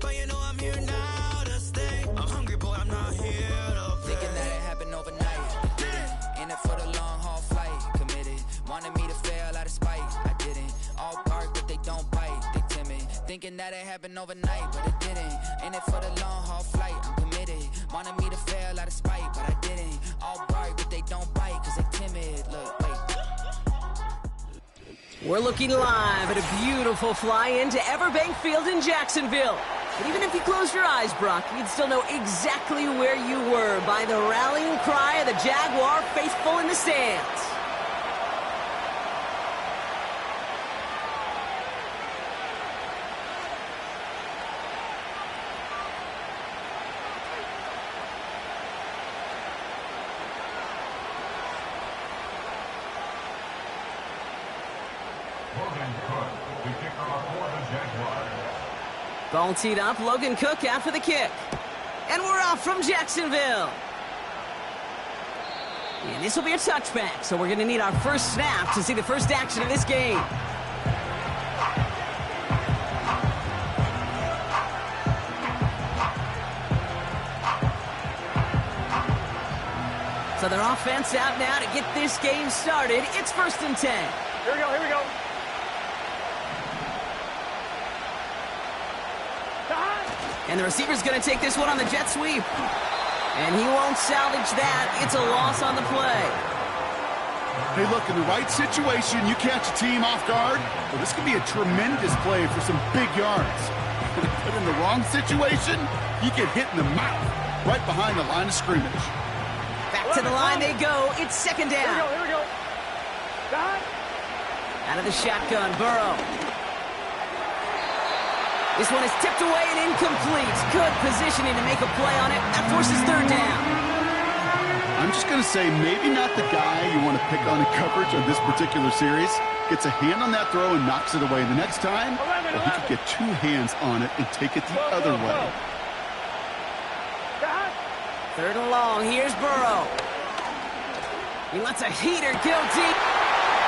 but you know I'm here now to stay. I'm hungry, boy, I'm not here to play. Thinking that it happened overnight, didn't. In it for the long haul flight, committed. Wanted me to fail out of spite, I didn't. All bark, but they don't bite, they timid. Thinking that it happened overnight, but it didn't. In it for the long haul flight, I'm committed. Wanted me to fail out of spite, but I didn't. All bark, but they don't bite, cause they timid. Look, wait. We're looking live at a beautiful fly-in to Everbank Field in Jacksonville. But even if you close your eyes, Brock, you'd still know exactly where you were by the rallying cry of the Jaguar faithful in the stands. Ball teed up, Logan Cook after the kick. And we're off from Jacksonville. And this will be a touchback, so we're going to need our first snap to see the first action of this game. So their offense out now to get this game started. It's 1st and 10. Here we go, here we go. And the receiver's going to take this one on the jet sweep. And he won't salvage that. It's a loss on the play. Hey, look, in the right situation, you catch a team off guard. Well, this could be a tremendous play for some big yards. But in the wrong situation, you get hit in the mouth right behind the line of scrimmage. Back to the line they go. It's 2nd down. Here we go, here we go. Out of the shotgun, Burrow. This one is tipped away and incomplete. Good positioning to make a play on it. That forces 3rd down. I'm just going to say maybe not the guy you want to pick on in coverage on this particular series. Gets a hand on that throw and knocks it away. The next time, well, he could get 2 hands on it and take it the other way. 3rd and long. Here's Burrow. He lets a heater go deep.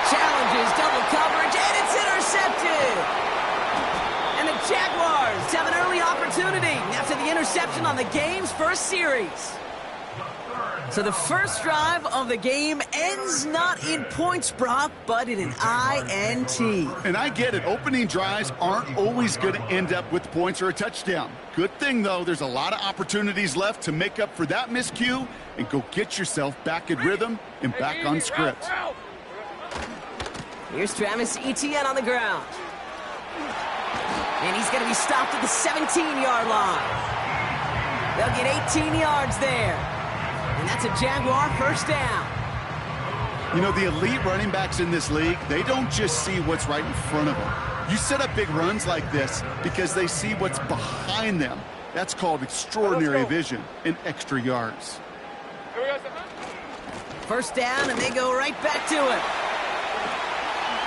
Challenges double coverage, and it's intercepted. And the Jaguars have an early opportunity after the interception on the game's first series. So the first drive of the game ends not in points, Brock, but in an INT. And I get it. Opening drives aren't always going to end up with points or a touchdown. Good thing, though, there's a lot of opportunities left to make up for that miscue and go get yourself back in rhythm and back on script. Here's Travis Etienne on the ground. And he's going to be stopped at the 17-yard line. They'll get 18 yards there. And that's a Jaguar 1st down. You know, the elite running backs in this league, they don't just see what's right in front of them. You set up big runs like this because they see what's behind them. That's called extraordinary vision and extra yards. 1st down, and they go right back to it.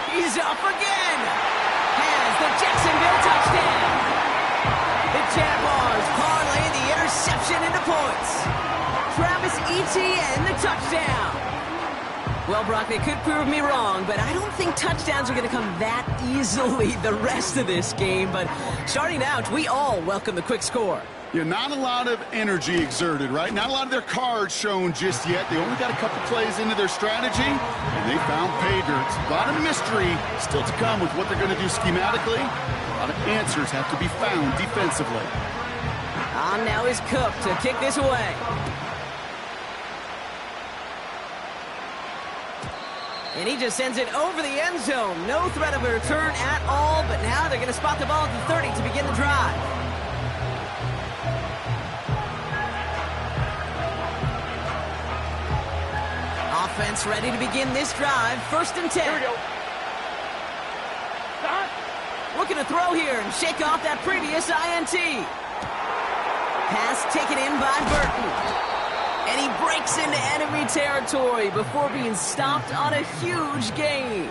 He's up again. Has the Jacksonville touchdown. The Jaguars parlay the interception into points. Travis Etienne, the touchdown. Well, Brock, they could prove me wrong, but I don't think touchdowns are going to come that easily the rest of this game. But starting out, we all welcome the quick score. Yeah, not a lot of energy exerted, right? Not a lot of their cards shown just yet. They only got a couple plays into their strategy, and they found pay dirt. A lot of mystery still to come with what they're going to do schematically. A lot of answers have to be found defensively. On now is Cook to kick this away. And he just sends it over the end zone. No threat of a return at all, but now they're going to spot the ball at the 30 to begin the drive. Offense ready to begin this drive. 1st and 10. Here we go. Looking to throw here and shake off that previous INT. Pass taken in by Burton. And he breaks into enemy territory before being stopped on a huge gain.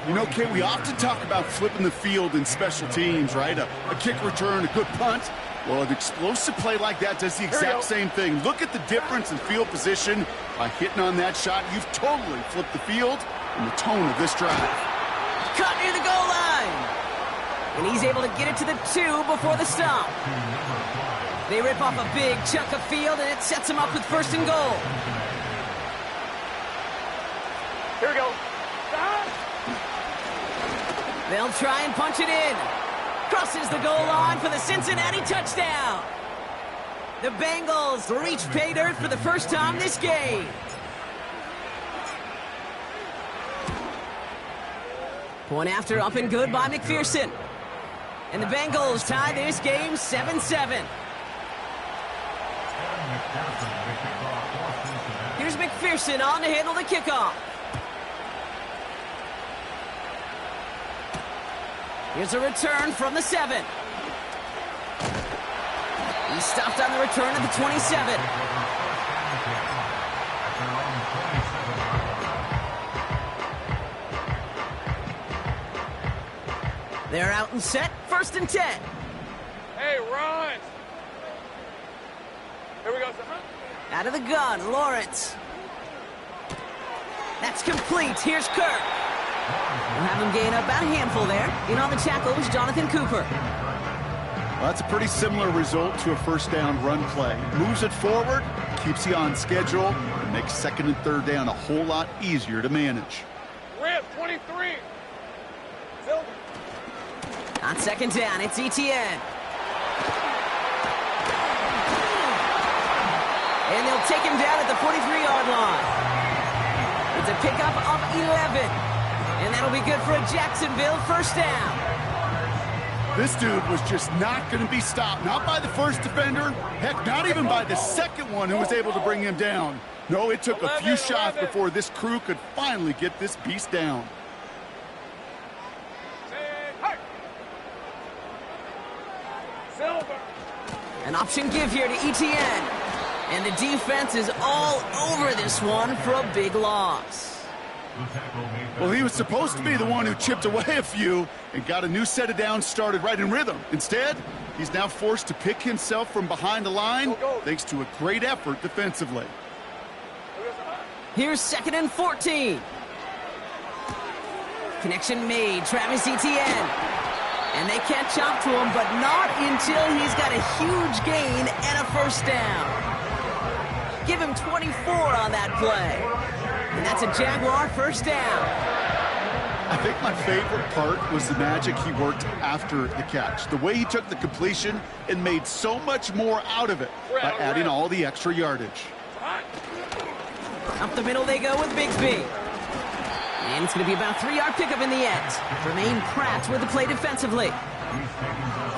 You know, Kay, we often talk about flipping the field in special teams, right? A kick return, a good punt. Well, an explosive play like that does the exact same thing. Look at the difference in field position. By hitting on that shot, you've totally flipped the field and the tone of this drive. Cut near the goal line. And he's able to get it to the 2 before the stop. They rip off a big chunk of field, and it sets them up with 1st and goal. Here we go. They'll try and punch it in. Crosses the goal line for the Cincinnati touchdown. The Bengals reach pay dirt for the first time this game. Point after up and good by McPherson. And the Bengals tie this game 7-7. Here's McPherson on to handle the kickoff. Here's a return from the 7. He stopped on the return at the 27. They're out and set, 1st and 10. Hey, run! Here we go, sir. Out of the gun, Lawrence. That's complete. Here's Kirk. We'll have him gain about a handful there. In on the tackle is Jonathan Cooper. Well, that's a pretty similar result to a 1st down run play. Moves it forward, keeps you on schedule, and makes 2nd and 3rd down a whole lot easier to manage. Rip, 23. Silver. On 2nd down, it's Etienne. And they'll take him down at the 43-yard line. It's a pickup of 11. And that'll be good for a Jacksonville 1st down. This dude was just not going to be stopped. Not by the 1st defender. Heck, not even by the 2nd one who was able to bring him down. No, it took a few shots before this crew could finally get this beast down. Silver. An option give here to Etienne. And the defense is all over this one for a big loss. Well, he was supposed to be the one who chipped away a few and got a new set of downs started right in rhythm. Instead, he's now forced to pick himself from behind the line thanks to a great effort defensively. Here's 2nd and 14. Connection made, Travis Etienne. And they catch up to him, but not until he's got a huge gain and a 1st down. Give him 24 on that play. And that's a Jaguar 1st down. I think my favorite part was the magic he worked after the catch. The way he took the completion and made so much more out of it by adding all the extra yardage. Up the middle they go with Bigsby. And it's going to be about a 3-yard pickup in the end. Jermaine Pratt with the play defensively.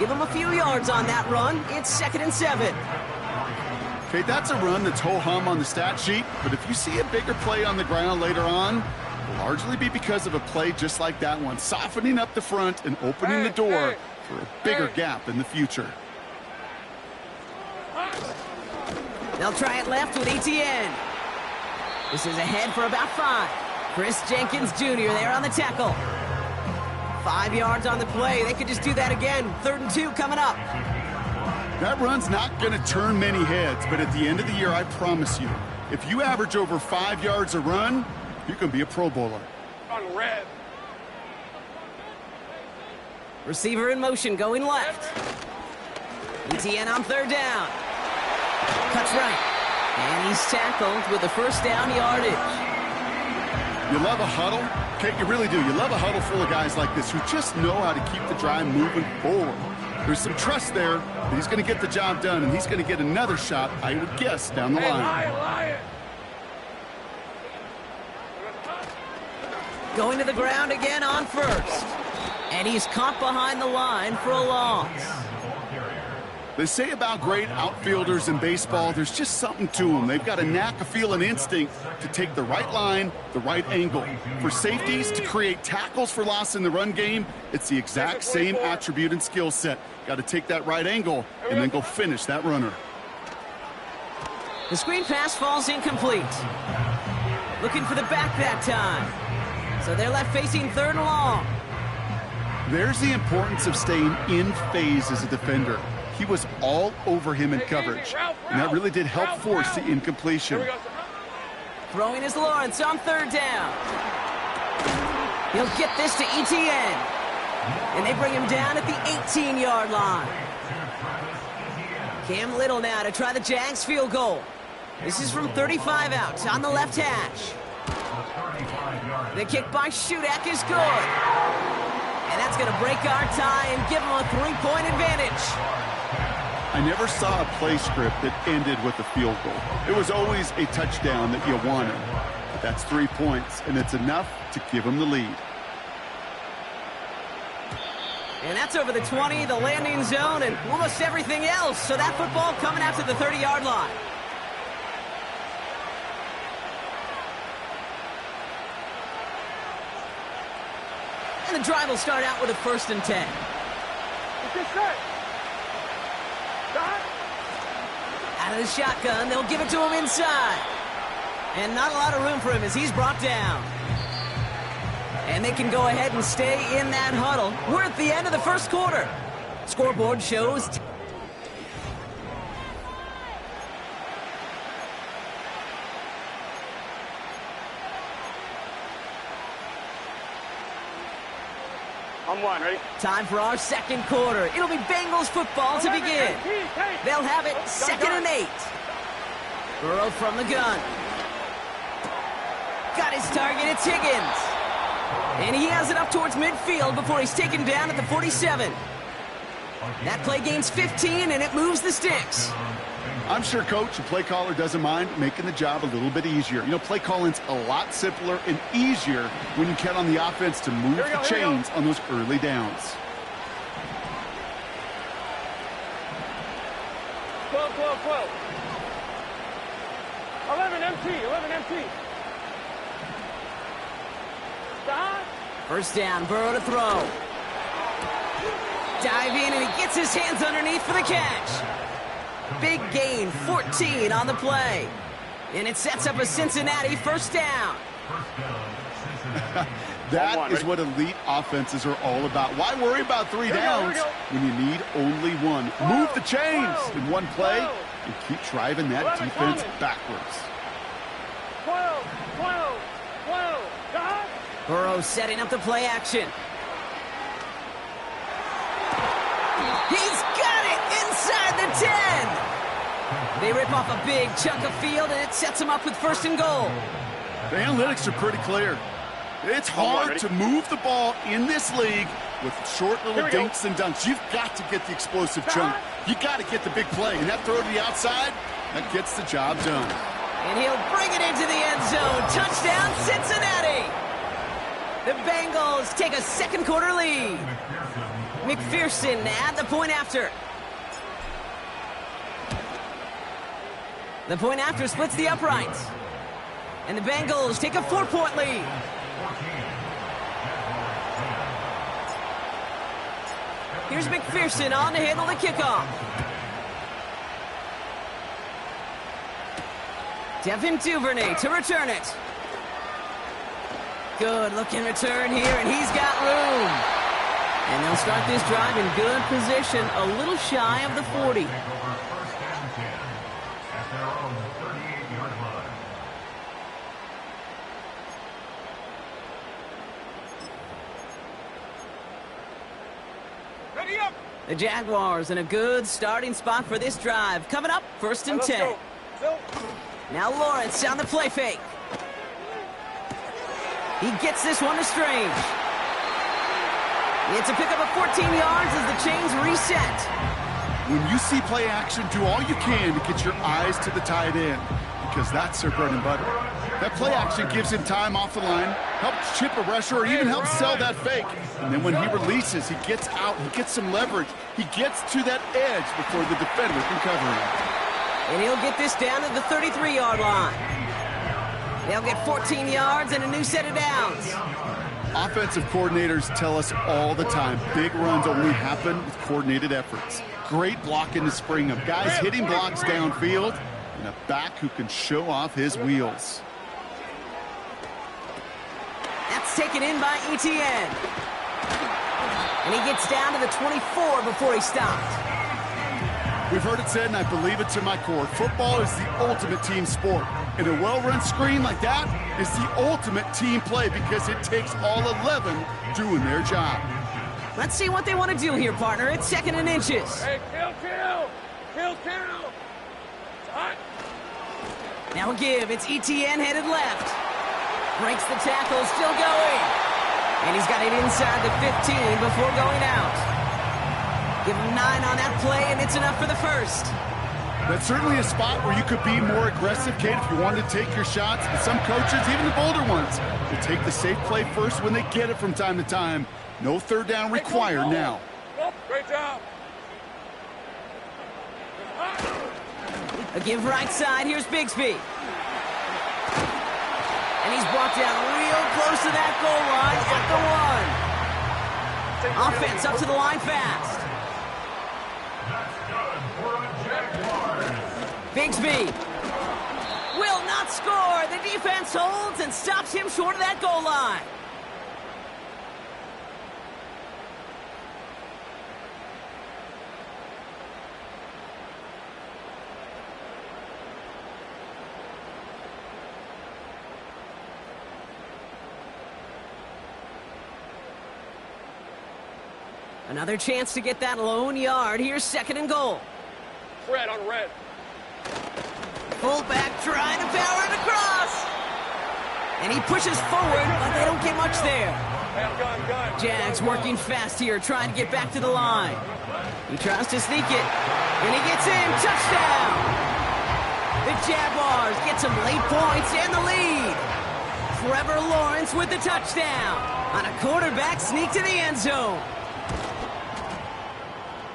Give him a few yards on that run. It's 2nd and 7. Okay, that's a run that's ho-hum on the stat sheet, but if you see a bigger play on the ground later on, it'll largely be because of a play just like that one, softening up the front and opening the door for a bigger gap in the future. They'll try it left with Etienne. This is ahead for about 5. Chris Jenkins Jr. there on the tackle. 5 yards on the play. They could just do that again. 3rd and 2 coming up. That run's not going to turn many heads, but at the end of the year, I promise you, if you average over 5 yards a run, you can be a Pro Bowler. On red. Receiver in motion going left. Etienne on 3rd down. Cuts right. And he's tackled with the 1st down yardage. You love a huddle? Okay, you really do. You love a huddle full of guys like this who just know how to keep the drive moving forward. There's some trust there that he's going to get the job done, and he's going to get another shot, I would guess, down the line. Going to the ground again on 1st. And he's caught behind the line for a loss. They say about great outfielders in baseball, there's just something to them. They've got a knack, a feel, and instinct to take the right line, the right angle. For safeties to create tackles for loss in the run game, it's the exact same attribute and skill set. Got to take that right angle and then go finish that runner. The screen pass falls incomplete. Looking for the back that time. So they're left facing 3rd and long. There's the importance of staying in phase as a defender. He was all over him in coverage, and that really did help force the incompletion. Throwing is Lawrence on 3rd down. He'll get this to Etienne. And they bring him down at the 18-yard line. Cam Little now to try the Jags field goal. This is from 35 out on the left hash. The kick by Shudak is good. And that's going to break our tie and give them a 3-point advantage. I never saw a play script that ended with a field goal. It was always a touchdown that you wanted. But that's 3 points, and it's enough to give them the lead. And that's over the 20, the landing zone, and almost everything else. So that football coming out to the 30-yard line. And the drive will start out with a 1st and 10. Out of the shotgun, they'll give it to him inside. And not a lot of room for him as he's brought down. And they can go ahead and stay in that huddle. We're at the end of the first quarter. Scoreboard shows... I'm one, ready? Time for our second quarter. It'll be Bengals football to begin. They'll have it 2nd and 8. Burrow from the gun. Got his target, it's Higgins. And he has it up towards midfield before he's taken down at the 47. That play gains 15, and it moves the sticks. I'm sure coach and play caller doesn't mind making the job a little bit easier. You know, play calling's a lot simpler and easier when you count on the offense to move the chains on those early downs. 12, 12, 12. 11 MT, 11 MT. Stop. First down, Burrow to throw. Dive in, and he gets his hands underneath for the catch. Big gain, 14 on the play. And it sets up a Cincinnati first down. That is what elite offenses are all about. Why worry about 3 downs when you need only one? Move the chains in one play and keep driving that defense backwards. 12, 12, 12. Stop. Burrow setting up the play action. He's got it inside the 10. They rip off a big chunk of field, and it sets him up with 1st and goal. The analytics are pretty clear. It's hard to move the ball in this league with short little dinks and dunks. You've got to get the explosive chunk. You got to get the big play, and that throw to the outside, that gets the job done. And he'll bring it into the end zone. Touchdown, Cincinnati. The Bengals take a second quarter lead. McPherson at the point after. The point after splits the uprights. And the Bengals take a 4-point lead. Here's McPherson on to handle the kickoff. Devin Duvernay to return it. Good looking return here, and he's got room. And they'll start this drive in good position, a little shy of the 40. Ready up. The Jaguars in a good starting spot for this drive. Coming up, 1st and 10. Now Lawrence on the play fake. He gets this one to Strange. It's a pickup of 14 yards as the chains reset. When you see play action, do all you can to get your eyes to the tight end, because that's their bread and butter. That play action gives him time off the line, helps chip a rusher, or even helps sell that fake. And then when he releases, he gets out, he gets some leverage. He gets to that edge before the defender can cover him. And he'll get this down to the 33-yard line. They'll get 14 yards and a new set of downs. Offensive coordinators tell us all the time, big runs only happen with coordinated efforts. Great blocking to spring them. Guys hitting blocks downfield, and a back who can show off his wheels. That's taken in by Etienne. And he gets down to the 24 before he stops. We've heard it said, and I believe it to my core, football is the ultimate team sport. And a well-run screen like that is the ultimate team play because it takes all 11 doing their job. Let's see what they want to do here, partner. It's 2nd and inches. Hey, kill. It's hot. Now a give. It's ETN headed left. Breaks the tackle, still going. And he's got it inside the 15 before going out. Give him 9 on that play, and it's enough for the first. That's certainly a spot where you could be more aggressive, Kate, if you wanted to take your shots. But some coaches, even the bolder ones, will take the safe play first when they get it from time to time. No third down required now. Great job. A give right side. Here's Bigsby. And he's brought down real close to that goal line at the 1. Offense up to the line fast. Bigsby will not score. The defense holds and stops him short of that goal line. Another chance to get that lone yard. Here's 2nd and goal. Red on red. Fullback trying to power it across. And he pushes forward, but they don't get much there. Hey, I'm gun. Jags working fast here, trying to get back to the line. He tries to sneak it, and he gets in. Touchdown! The Jaguars get some late points and the lead. Trevor Lawrence with the touchdown on a quarterback sneak to the end zone.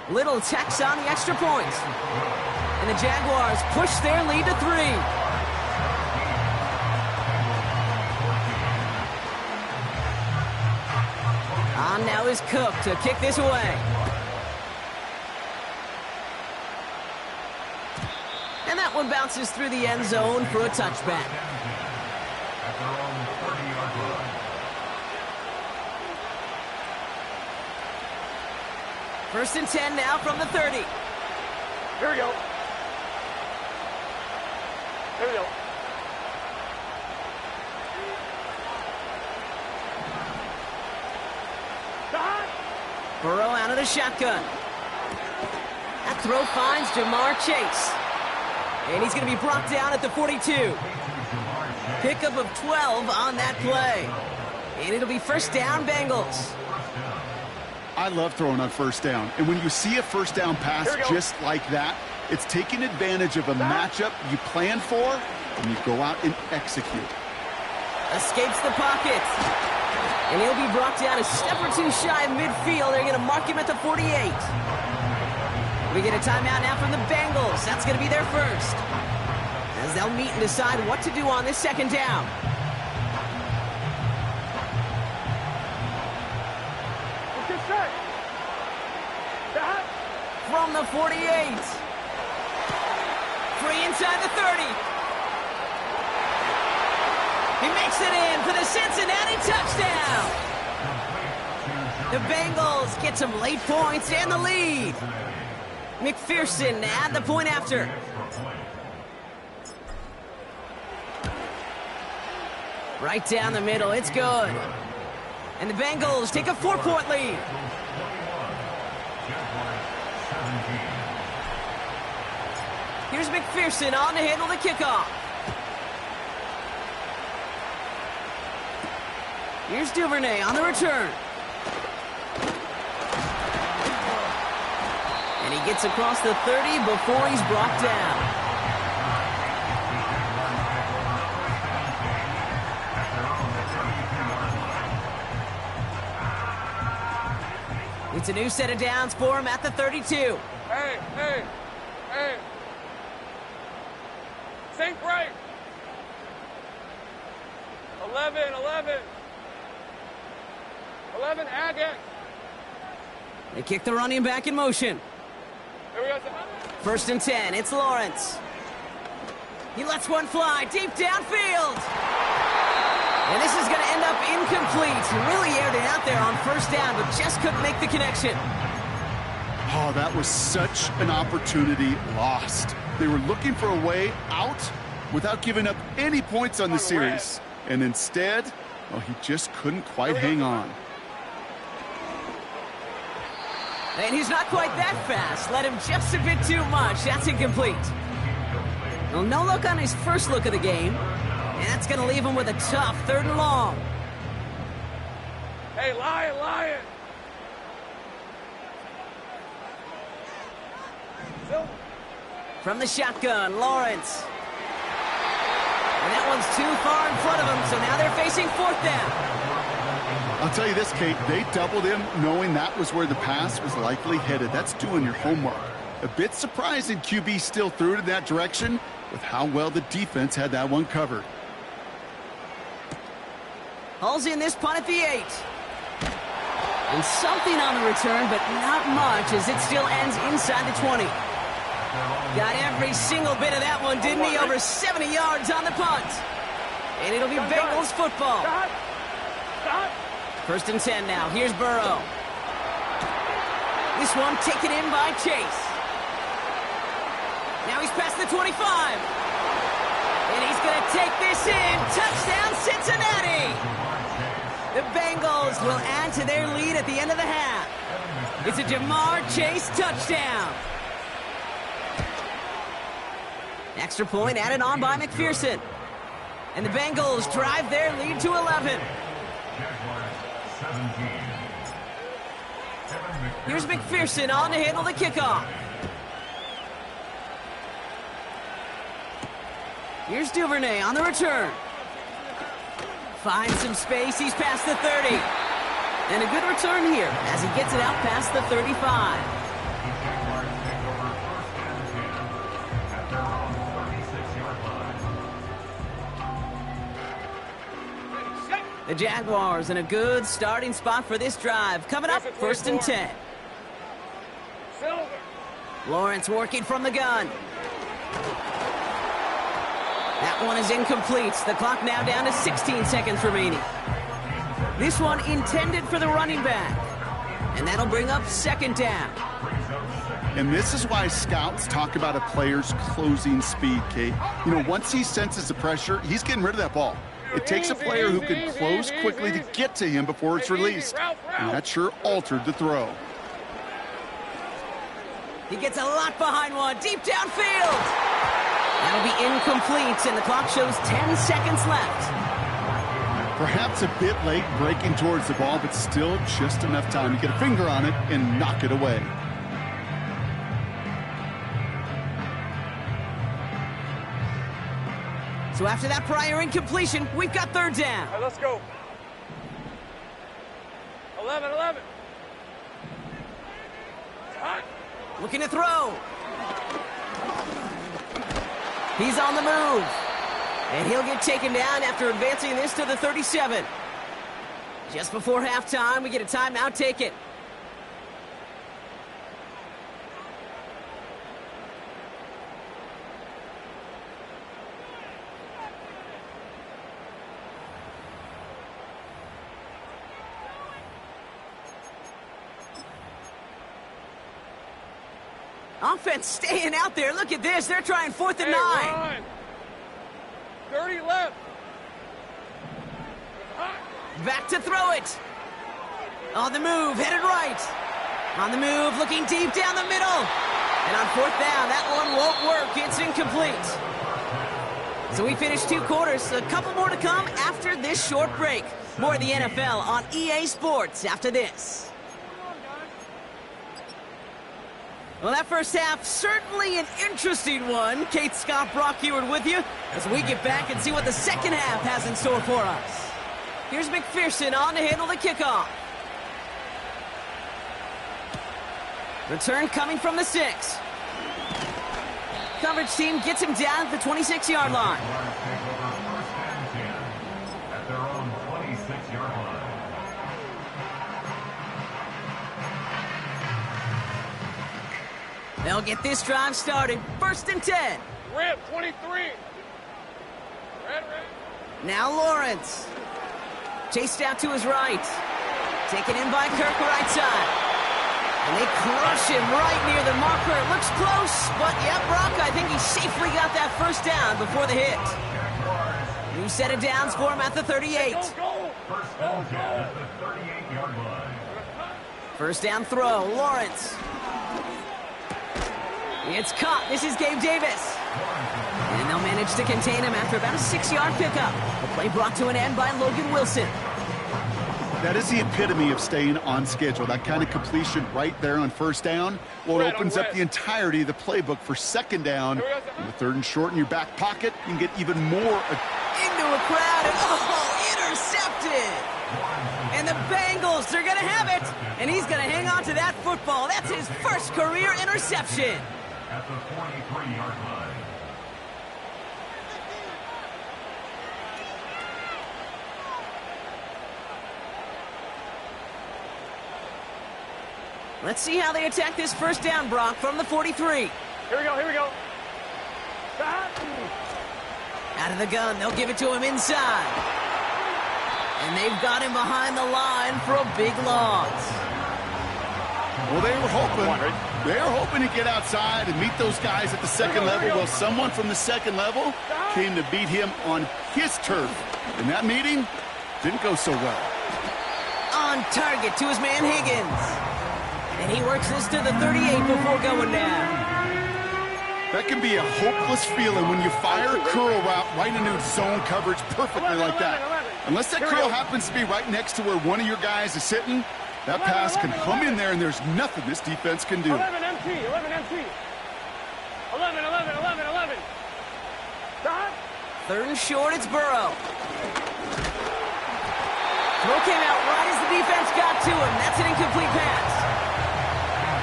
Little tacks on the extra point. And the Jaguars push their lead to 3. On now is Cook to kick this away. And that one bounces through the end zone for a touchback. First and 10 now from the 30. Here we go. Burrow out of the shotgun. That throw finds Jamar Chase. And he's going to be brought down at the 42. Pickup of 12 on that play. And it'll be first down, Bengals. I love throwing on first down. And when you see a first down pass just like that, it's taking advantage of a matchup you plan for, and you go out and execute. Escapes the pocket. And he'll be brought down a step or two shy of midfield. They're going to mark him at the 48. We get a timeout now from the Bengals. That's going to be their first, as they'll meet and decide what to do on this 2nd down. From the 48. Free inside the 30. He makes it in for the Cincinnati touchdown. The Bengals get some late points and the lead. McPherson at the point after. Right down the middle, it's good. And the Bengals take a 4-point lead. Here's McPherson on to handle the kickoff. Here's Duvernay on the return. And he gets across the 30 before he's brought down. It's a new set of downs for him at the 32. Hey. Think right. 11, Agate. They kick the running back in motion. Here we go. First and 10, it's Lawrence. He lets one fly deep downfield. And this is going to end up incomplete. He really aired it out there on first down, but just couldn't make the connection. Oh, that was such an opportunity lost. They were looking for a way out without giving up any points on the series. And instead, well, he just couldn't quite hang on. And he's not quite that fast. Led him just a bit too much. That's incomplete. Well, no look on his first look of the game. And that's going to leave him with a tough 3rd and long. Hey, Lion! From the shotgun, Lawrence. And that one's too far in front of him, so now they're facing 4th down. I'll tell you this, Kate, they doubled him knowing that was where the pass was likely headed. That's doing your homework. A bit surprising QB still threw it in that direction with how well the defense had that one covered. Hauls in this punt at the 8. And something on the return, but not much as it still ends inside the 20. Got every single bit of that one, didn't he? Over 70 yards on the punt. And it'll be Bengals football. Stop. 1st and 10 now. Here's Burrow. This one taken in by Chase. Now he's past the 25. And he's going to take this in. Touchdown, Cincinnati. The Bengals will add to their lead at the end of the half. It's a Jamar Chase touchdown. Extra point added on by McPherson. And the Bengals drive their lead to 11. Here's McPherson on to handle the kickoff. Here's Duvernay on the return. Finds some space. He's past the 30. And a good return here as he gets it out past the 35. The Jaguars in a good starting spot for this drive. Coming up, 1st and 10. Lawrence working from the gun. That one is incomplete. The clock now down to 16 seconds remaining. This one intended for the running back. And that'll bring up 2nd down. And this is why scouts talk about a player's closing speed, Kate. You know, once he senses the pressure, he's getting rid of that ball. It takes a player who can close quickly to get to him before it's released. And that sure altered the throw. He gets a lot behind one, deep downfield. That'll be incomplete, and the clock shows 10 seconds left. Perhaps a bit late breaking towards the ball, but still just enough time to get a finger on it and knock it away. So after that prior incompletion, we've got 3rd down. All right, let's go. 11. Hot. Looking to throw. He's on the move. And he'll get taken down after advancing this to the 37. Just before halftime, we get a timeout taken. Offense staying out there. Look at this. They're trying 4th and 9. Run. 30 left. Back to throw it. On the move, headed right. On the move, looking deep down the middle. And on 4th down, that one won't work. It's incomplete. So we finished 2 quarters. A couple more to come after this short break. More of the NFL on EA Sports after this. Well, that first half, certainly an interesting one. Kate, Scott, Brock Heward with you as we get back and see what the second half has in store for us. Here's McPherson on to handle the kickoff. Return coming from the 6. Coverage team gets him down at the 26-yard line. At their own 26-yard line. They'll get this drive started. 1st and 10. Red 23. Red. Now Lawrence. Chased out to his right. Taken in by Kirk right side. And they crush him right near the marker. It looks close, but yeah, Brock, I think he safely got that 1st down before the hit. New set of downs for him at the 38. First down at the 38-yard line. First down throw, Lawrence. It's caught. This is Gabe Davis. And they'll manage to contain him after about a 6-yard pickup. The play brought to an end by Logan Wilson. That is the epitome of staying on schedule. That kind of completion right there on first down. Well, it opens up the entirety of the playbook for second down. And with 3rd and short in your back pocket, you can get even more. Into a crowd, and intercepted! And the Bengals, they're going to have it! And he's going to hang on to that football. That's his first career interception. At the 43-yard line. Let's see how they attack this first down, Brock, from the 43. Here we go, here we go. Stop. Out of the gun, they'll give it to him inside. And they've got him behind the line for a big loss. Well, they were hoping to get outside and meet those guys at the second level. Well, someone from the second level came to beat him on his turf. And that meeting didn't go so well. On target to his man Higgins. And he works this to the 38 before going down. That can be a hopeless feeling when you fire a curl route right into zone coverage perfectly like that. Unless that curl happens to be right next to where one of your guys is sitting, that pass can come in there and there's nothing this defense can do. 11 MT, 11 MT. 11, 11, 11, 11. Stop. 3rd and short, it's Burrow. Throw came out right as the defense got to him. That's an incomplete pass.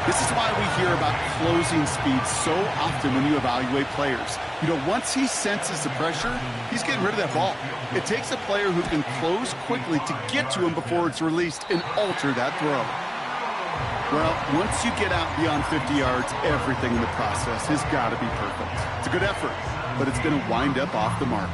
This is why we hear about closing speed so often when you evaluate players. You know, once he senses the pressure, he's getting rid of that ball. It takes a player who can close quickly to get to him before it's released and alter that throw. Well, once you get out beyond 50 yards, everything in the process has got to be perfect. It's a good effort, but it's going to wind up off the mark.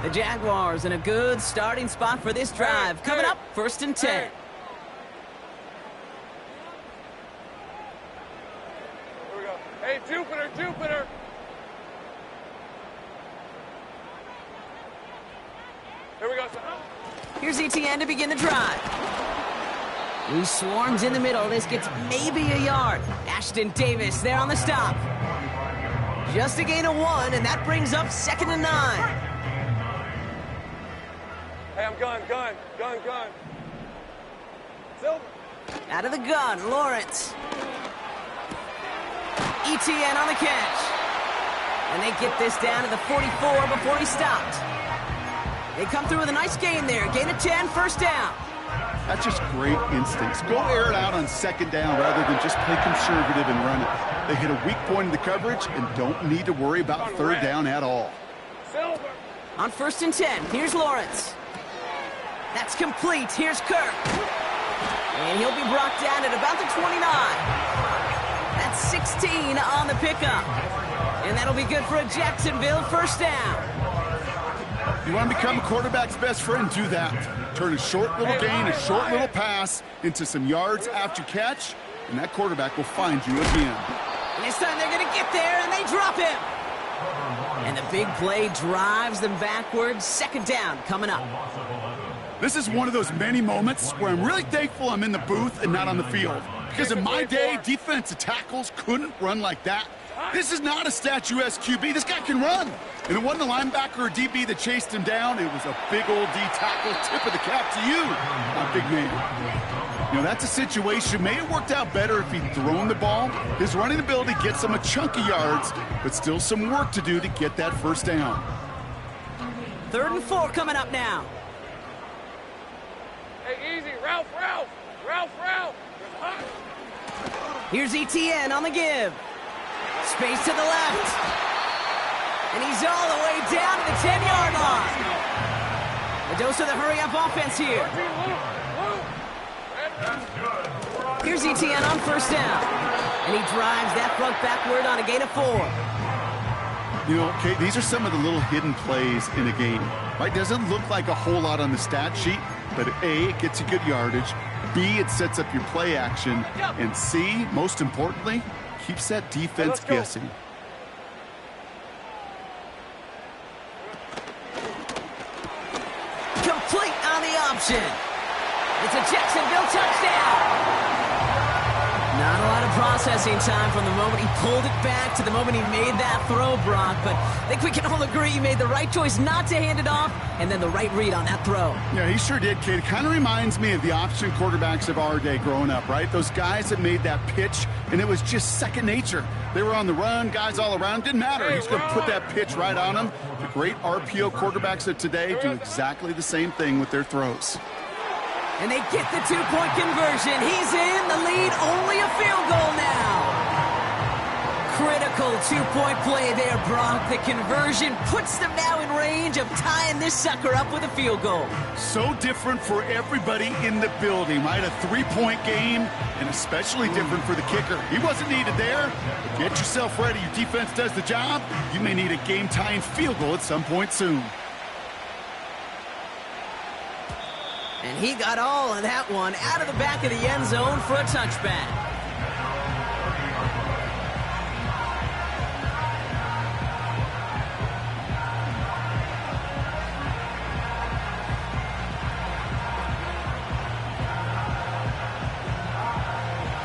The Jaguars in a good starting spot for this drive. Coming up, 1st and 10. Here we go. Hey, Jupiter, Jupiter. Here we go, son. Here's ETN to begin the drive. He swarms in the middle. This gets maybe a yard. Ashton Davis there on the stop. Just a gain of 1, and that brings up 2nd and 9. Hey, I'm gun. Silver. Out of the gun, Lawrence. ETN on the catch. And they get this down to the 44 before he stopped. They come through with a nice gain there. Gain of 10, first down. That's just great instincts. Go air it out on 2nd down rather than just play conservative and run it. They hit a weak point in the coverage and don't need to worry about 3rd down at all. Silver. On 1st and 10, here's Lawrence. That's complete. Here's Kirk. And he'll be brought down at about the 29. That's 16 on the pickup. And that'll be good for a Jacksonville first down. You want to become a quarterback's best friend? Do that. Turn a short little gain, a short little pass into some yards after catch, and that quarterback will find you again. And this time they're going to get there, and they drop him. And the big play drives them backwards. 2nd down coming up. This is one of those many moments where I'm really thankful I'm in the booth and not on the field. Because in my day, defensive tackles couldn't run like that. This is not a statuesque QB. This guy can run. And it wasn't a linebacker or DB that chased him down. It was a big old D tackle. Tip of the cap to you, my big man. You know, that's a situation. May have worked out better if he'd thrown the ball. His running ability gets him a chunk of yards, but still some work to do to get that first down. 3rd and 4 coming up now. Hey, easy. Ralph. It's hot. Here's ETN on the give. Space to the left. And he's all the way down to the 10-yard line. A dose of the hurry-up offense here. Here's ETN on 1st down. And he drives that front backward on a gain of 4. You know, Kate, these are some of the little hidden plays in a game, right? Doesn't look like a whole lot on the stat sheet, But A, it gets you good yardage. B, it sets up your play action. And C, most importantly, keeps that defense guessing. Complete on the option. It's a Jacksonville touchdown. Not a lot of processing time from the moment he pulled it back to the moment he made that throw, Brock. But I think we can all agree he made the right choice not to hand it off, and then the right read on that throw. Yeah, he sure did, kid. It kind of reminds me of the option quarterbacks of our day growing up, right? Those guys that made that pitch, and it was just second nature. They were on the run, guys all around. Didn't matter. He's going to put that pitch right on them. The great RPO quarterbacks of today do exactly the same thing with their throws. And they get the two-point conversion. He's in the lead, only a field goal now. Critical two-point play there, Brock. The conversion puts them now in range of tying this sucker up with a field goal. So different for everybody in the building, right? A three-point game, and especially different for the kicker. He wasn't needed there. But get yourself ready. Your defense does the job. You may need a game-tying field goal at some point soon. And he got all of that one out of the back of the end zone for a touchback.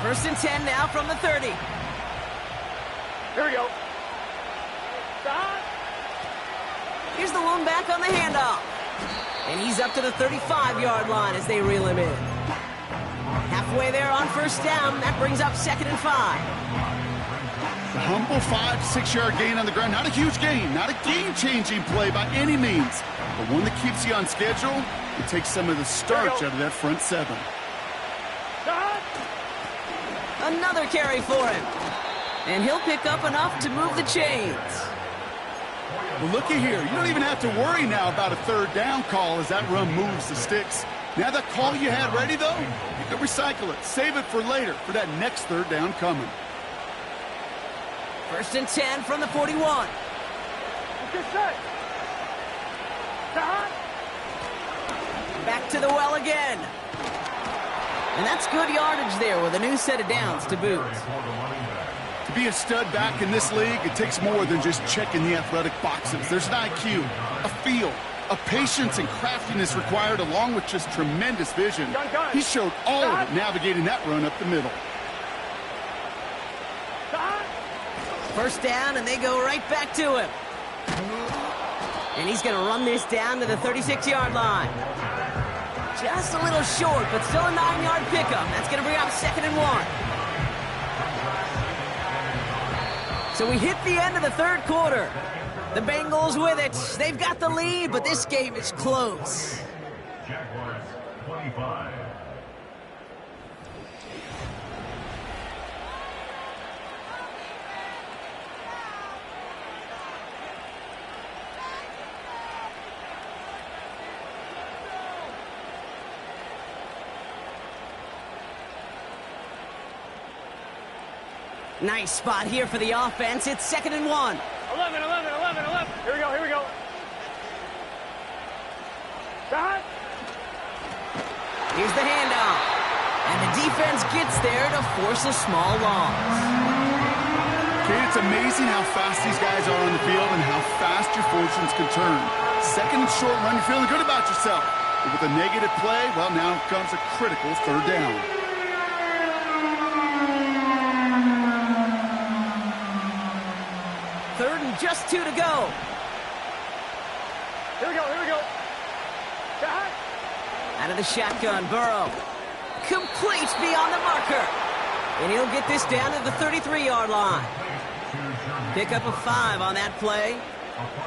First and 10 now from the 30. Here we go. Stop. Here's the lone back on the handoff. And he's up to the 35-yard line as they reel him in. Halfway there on first down. That brings up 2nd and 5. The humble 5 to 6 yard gain on the ground. Not a huge gain. Not a game-changing play by any means. But one that keeps you on schedule and takes some of the starch out of that front 7. Stop. Another carry for him. And he'll pick up enough to move the chains. Well, looky here. You don't even have to worry now about a third down call as that run moves the sticks. Now that call you had ready, though, you can recycle it. Save it for later for that next third down coming. First and 10 from the 41. Get set. Stop. Back to the well again. And that's good yardage there with a new set of downs to boot. To be a stud back in this league, it takes more than just checking the athletic boxes. There's an IQ, a feel, a patience and craftiness required along with just tremendous vision. He showed all of it navigating that run up the middle. First down, and they go right back to him. And he's going to run this down to the 36-yard line. Just a little short, but still a 9-yard pickup. That's going to bring up 2nd and 1. So we hit the end of the third quarter. The Bengals with it. They've got the lead, but this game is close. Jaguars 25. Nice spot here for the offense. It's 2nd and 1. 11. Here we go. Stop. Here's the handoff. And the defense gets there to force a small loss. Okay, it's amazing how fast these guys are on the field and how fast your fortunes can turn. 2nd and short run, you're feeling good about yourself. But with a negative play, well, now comes a critical third down. Third and just 2 to go. Here we go. Stop. Out of the shotgun, Burrow. Complete beyond the marker. And he'll get this down to the 33-yard line. Pick up a 5 on that play.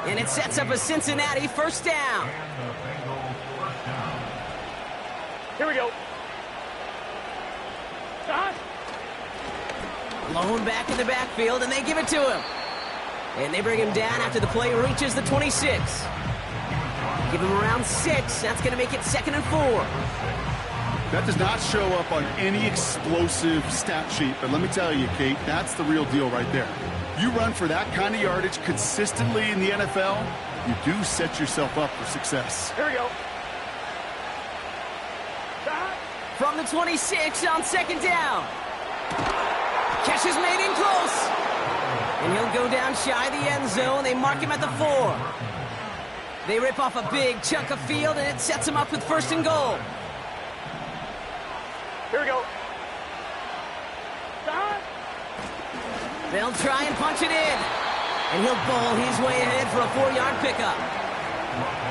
And it sets up a Cincinnati first down. Here we go. Stop. Lone back in the backfield, and they give it to him. And they bring him down after the play reaches the 26. Give him around 6. That's going to make it 2nd and 4. That does not show up on any explosive stat sheet, but let me tell you, Kate, that's the real deal right there. You run for that kind of yardage consistently in the NFL, you do set yourself up for success. Here we go. from the 26 on second down. Catch is made in close. And he'll go down shy of the end zone. They mark him at the 4. They rip off a big chunk of field, and it sets him up with first and goal. Here we go. Stop. They'll try and punch it in. And he'll bowl his way ahead for a 4-yard pickup.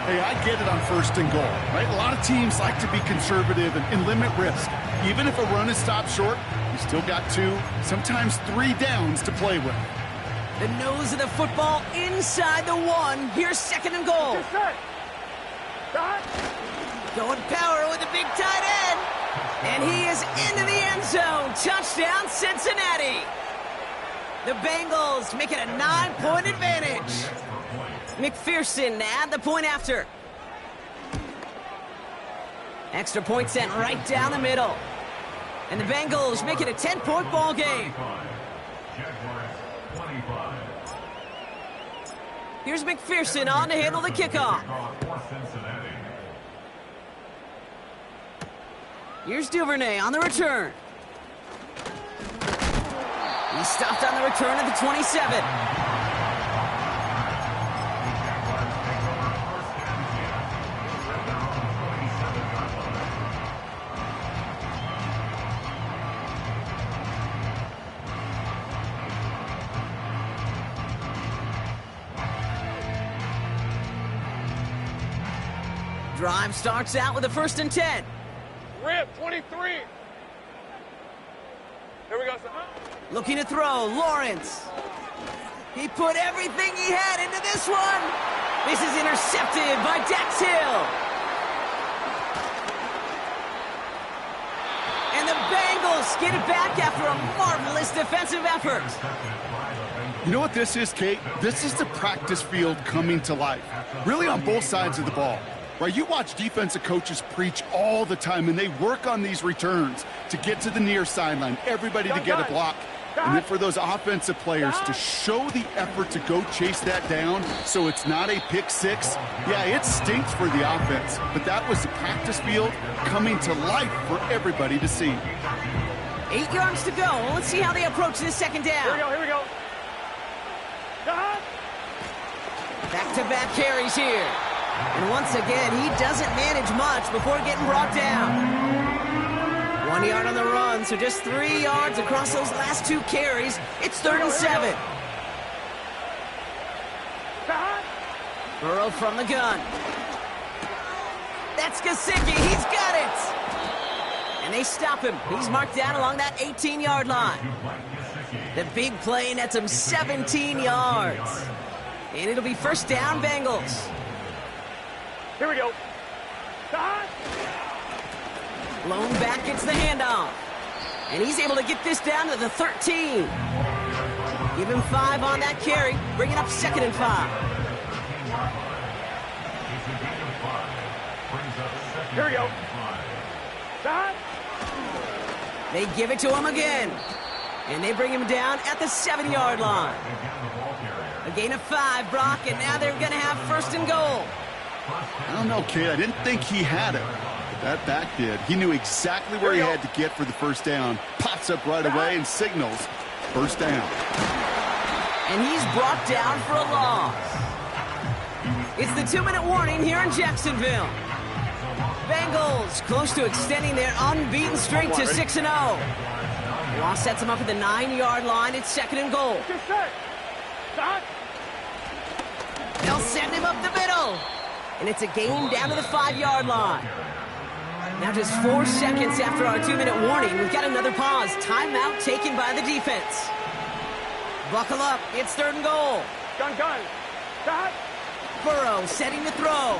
Hey, I get it on first and goal, right? A lot of teams like to be conservative and limit risk. Even if a run is stopped short, you still got 2, sometimes 3 downs to play with. The nose of the football inside the 1. Here's second and goal. Get set. Stop. Going power with a big tight end. And he is into the end zone. Touchdown, Cincinnati. The Bengals make it a 9-point advantage. McPherson add the point after. Extra point sent right down the middle. And the Bengals make it a 10-point ball game. Here's McPherson on to handle the kickoff. Here's Duvernay on the return. He stopped on the return at the 27. Drive starts out with a 1st and 10. Rip, 23. Here we go, son. Looking to throw, Lawrence. He put everything he had into this one. This is intercepted by Dax Hill. And the Bengals get it back after a marvelous defensive effort. You know what this is, Kate? This is the practice field coming to life. Really on both sides of the ball. Right, you watch defensive coaches preach all the time, and they work on these returns to get to the near sideline, everybody to get a block. And then for those offensive players to show the effort to go chase that down so it's not a pick 6. Yeah, it stinks for the offense, but that was the practice field coming to life for everybody to see. 8 yards to go. Let's see how they approach this second down. Here we go, here we go. Stop. Back-to-back carries here. And once again, he doesn't manage much before getting brought down. 1 yard on the run, so just 3 yards across those last 2 carries. It's 3rd and 7. Burrow from the gun. That's Gesicki. He's got it. And they stop him. He's marked down along that 18-yard line. The big play nets him 17 yards. And it'll be first down, Bengals. Here we go. Stop. Blown back gets the handoff. And he's able to get this down to the 13. Give him 5 on that carry. Bring it up 2nd and 5. Here we go. Stop. They give it to him again. And they bring him down at the 7-yard line. A gain of 5, Brock, and now they're going to have 1st and goal. I don't know, kid. I didn't think he had it. But that back did. He knew exactly where he had to get for the first down. Pops up right away and signals first down. And he's brought down for a loss. It's the 2-minute warning here in Jacksonville. Bengals close to extending their unbeaten streak to 6-0. Ross sets him up at the 9-yard line. It's 2nd and goal. Get set. Stop. They'll send him up the middle. And it's a gain down to the 5-yard line. Now just 4 seconds after our 2-minute warning, we've got another pause. Timeout taken by the defense. Buckle up. It's 3rd and goal. Gun. Stop. Burrow setting to throw.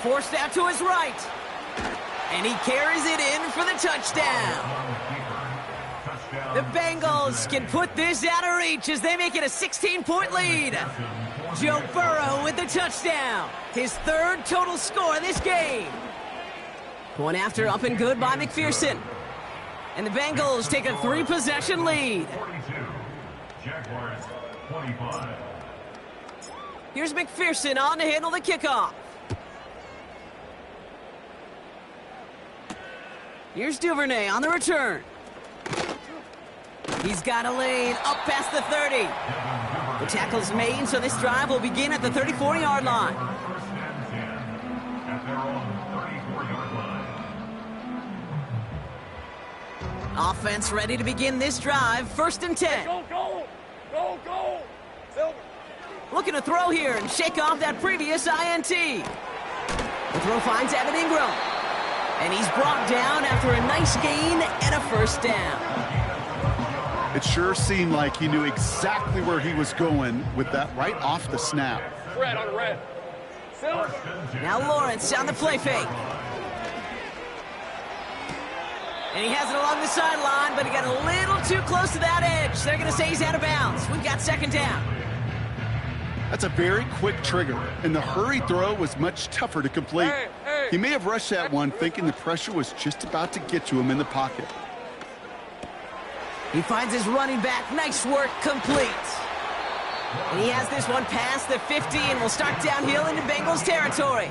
Forced out to his right. And he carries it in for the touchdown. The Bengals can put this out of reach as they make it a 16-point lead. Joe Burrow with the touchdown. His 3rd total score in this game. Point after up and good by McPherson. And the Bengals take a 3-possession lead. 42. Jaguars 25. Here's McPherson on to handle the kickoff. Here's Duvernay on the return. He's got a lane up past the 30. The tackle's made, so this drive will begin at the 34-yard line. First and 10 at their own 34-yard line. Offense ready to begin this drive. First and 10. Go, go! Go, go! Silver. Looking to throw here and shake off that previous INT. The throw finds Evan Ingram. And he's brought down after a nice gain and a first down. It sure seemed like he knew exactly where he was going with that right off the snap. Red on red. Silver. Now Lawrence on the play fake. And he has it along the sideline, but he got a little too close to that edge. They're going to say he's out of bounds. We've got second down. That's a very quick trigger, and the hurry throw was much tougher to complete. He may have rushed that one thinking the pressure was just about to get to him in the pocket. He finds his running back. Nice work, complete. And he has this one past the 50 and will start downhill into Bengals territory.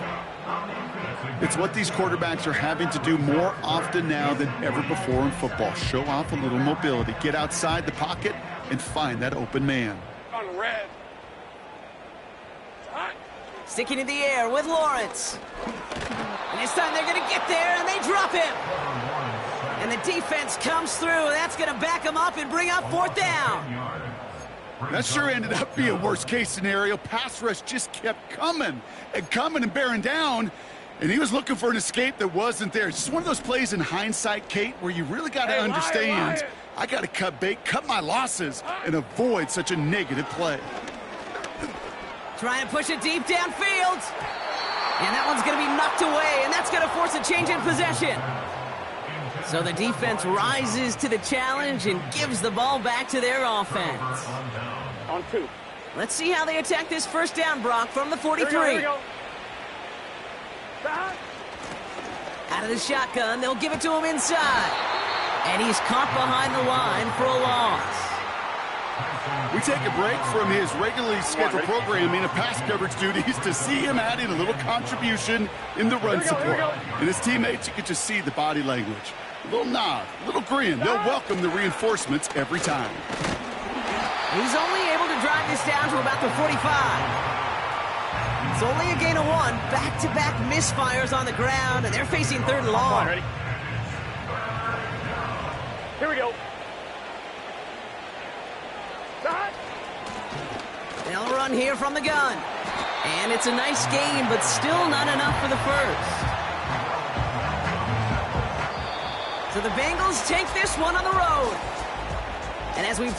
It's what these quarterbacks are having to do more often now than ever before in football. Show off a little mobility, get outside the pocket, and find that open man. On red. Sticking in the air with Lawrence. And this time they're going to get there, and they drop him. And the defense comes through. That's going to back him up and bring up fourth down. That sure ended up being worst-case scenario. Pass rush just kept coming and bearing down, and he was looking for an escape that wasn't there. It's just one of those plays in hindsight, Kate, where you really got to understand, I got to cut bait, cut my losses, and avoid such a negative play. Trying to push it deep downfield. And that one's going to be knocked away, and that's going to force a change in possession. So the defense rises to the challenge and gives the ball back to their offense. On 2. Let's see how they attack this first down, Brock, from the 43. Here we go. Stop. Out of the shotgun, they'll give it to him inside. And he's caught behind the line for a loss. We take a break from his regularly scheduled programming and pass coverage duties to see him add in a little contribution in the run support. And his teammates, you can just see the body language. A little nod, a little grin. They'll welcome the reinforcements every time. He's only able to drive this down to about the 45. It's only a gain of 1. Back-to-back misfires on the ground, and they're facing third and long. Ready? Here we go. Stop. They'll run here from the gun. And it's a nice gain, but still not enough for the first. So the Bengals take this one on the road. And as we